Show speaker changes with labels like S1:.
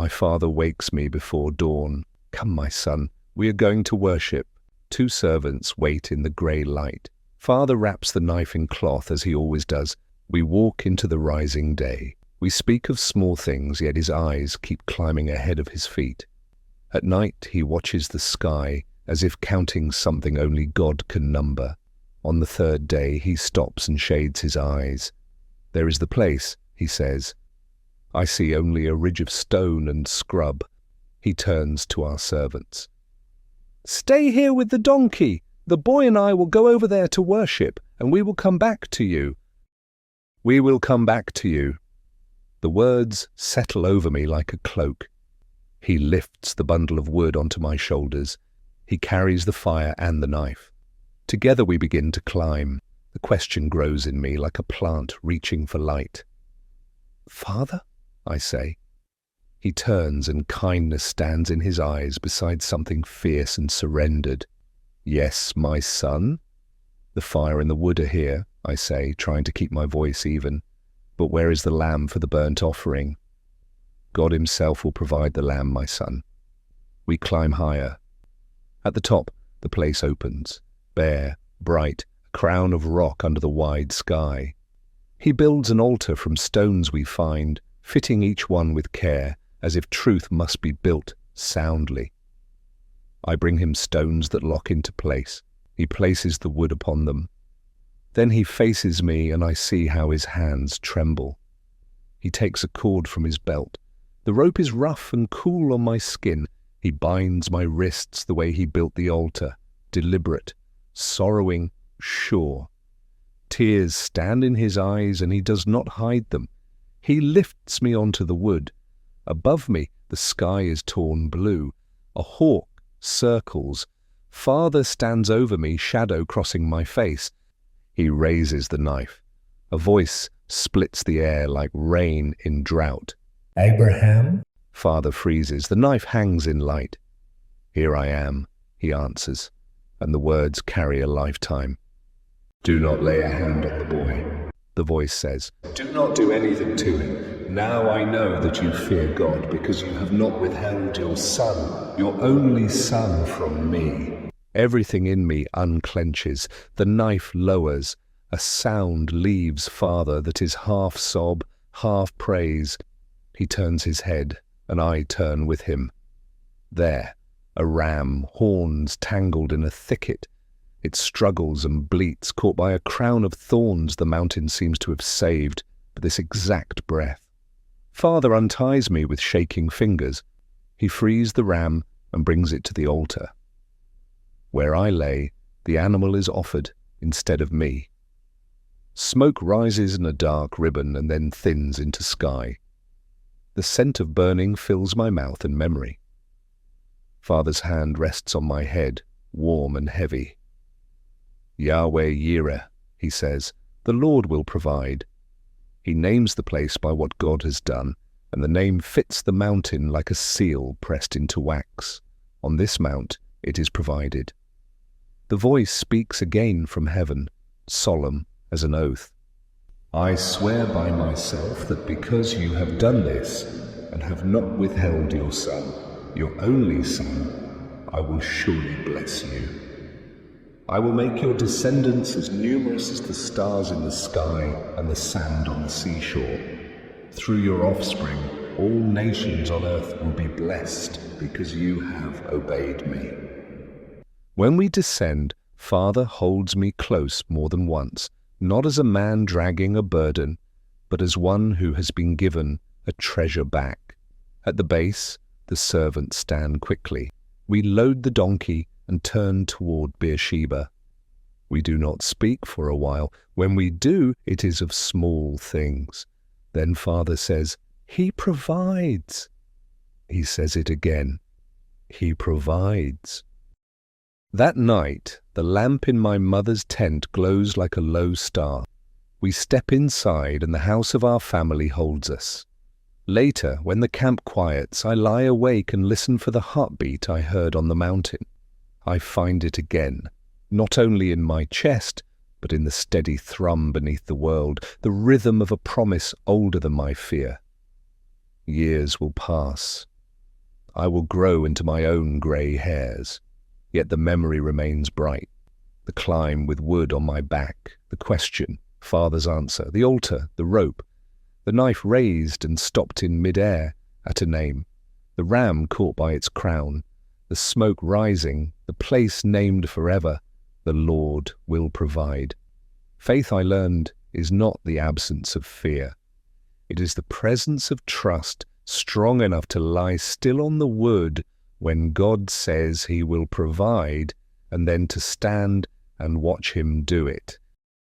S1: My father wakes me before dawn. Come, my son, we are going to worship. 2 servants wait in the grey light. Father wraps the knife in cloth as he always does. We walk into the rising day. We speak of small things, yet his eyes keep climbing ahead of his feet. At night he watches the sky as if counting something only God can number. On the 3rd day he stops and shades his eyes. There is the place, he says. I see only a ridge of stone and scrub. He turns to our servants. Stay here with the donkey. The boy and I will go over there to worship, and we will come back to you. We will come back to you. The words settle over me like a cloak. He lifts the bundle of wood onto my shoulders. He carries the fire and the knife. Together we begin to climb. The question grows in me like a plant reaching for light. Father? I say. He turns and kindness stands in his eyes beside something fierce and surrendered. Yes, my son? The fire and the wood are here, I say, trying to keep my voice even. But where is the lamb for the burnt offering? God himself will provide the lamb, my son. We climb higher. At the top, the place opens, bare, bright, a crown of rock under the wide sky. He builds an altar from stones we find, fitting each one with care, as if truth must be built soundly. I bring him stones that lock into place. He places the wood upon them. Then he faces me, and I see how his hands tremble. He takes a cord from his belt. The rope is rough and cool on my skin. He binds my wrists the way he built the altar, deliberate, sorrowing, sure. Tears stand in his eyes, and he does not hide them. He lifts me onto the wood. Above me, the sky is torn blue. A hawk circles. Father stands over me, shadow crossing my face. He raises the knife. A voice splits the air like rain in drought.
S2: Abraham?
S1: Father freezes. The knife hangs in light. Here I am, he answers, and the words carry a lifetime. Do not lay a hand on the boy, the voice says. Do not do anything to him. Now I know that you fear God, because you have not withheld your son, your only son, from me. Everything in me unclenches. The knife lowers. A sound leaves Father that is half sob, half praise. He turns his head, and I turn with him. There, a ram, horns tangled in a thicket. It struggles and bleats, caught by a crown of thorns the mountain seems to have saved for this exact breath. Father unties me with shaking fingers. He frees the ram and brings it to the altar. Where I lay, the animal is offered instead of me. Smoke rises in a dark ribbon and then thins into sky. The scent of burning fills my mouth and memory. Father's hand rests on my head, warm and heavy. Yahweh Yireh, he says, the Lord will provide. He names the place by what God has done, and the name fits the mountain like a seal pressed into wax. On this mount it is provided. The voice speaks again from heaven, solemn as an oath. I swear by myself that because you have done this, and have not withheld your son, your only son, I will surely bless you. I will make your descendants as numerous as the stars in the sky and the sand on the seashore. Through your offspring, all nations on earth will be blessed because you have obeyed me. When we descend, Father holds me close more than once, not as a man dragging a burden, but as one who has been given a treasure back. At the base, the servants stand quickly. We load the donkey and turn toward Beersheba. We do not speak for a while. When we do, it is of small things. Then Father says, He provides. He says it again. He provides. That night, the lamp in my mother's tent glows like a low star. We step inside and the house of our family holds us. Later, when the camp quiets, I lie awake and listen for the heartbeat I heard on the mountain. I find it again, not only in my chest, but in the steady thrum beneath the world, the rhythm of a promise older than my fear. Years will pass, I will grow into my own grey hairs, yet the memory remains bright. The climb with wood on my back, the question, father's answer, the altar, the rope, the knife raised and stopped in mid-air at a name, the ram caught by its crown, the smoke rising, the place named forever, the Lord will provide. Faith, I learned, is not the absence of fear. It is the presence of trust strong enough to lie still on the wood when God says he will provide, and then to stand and watch him do it.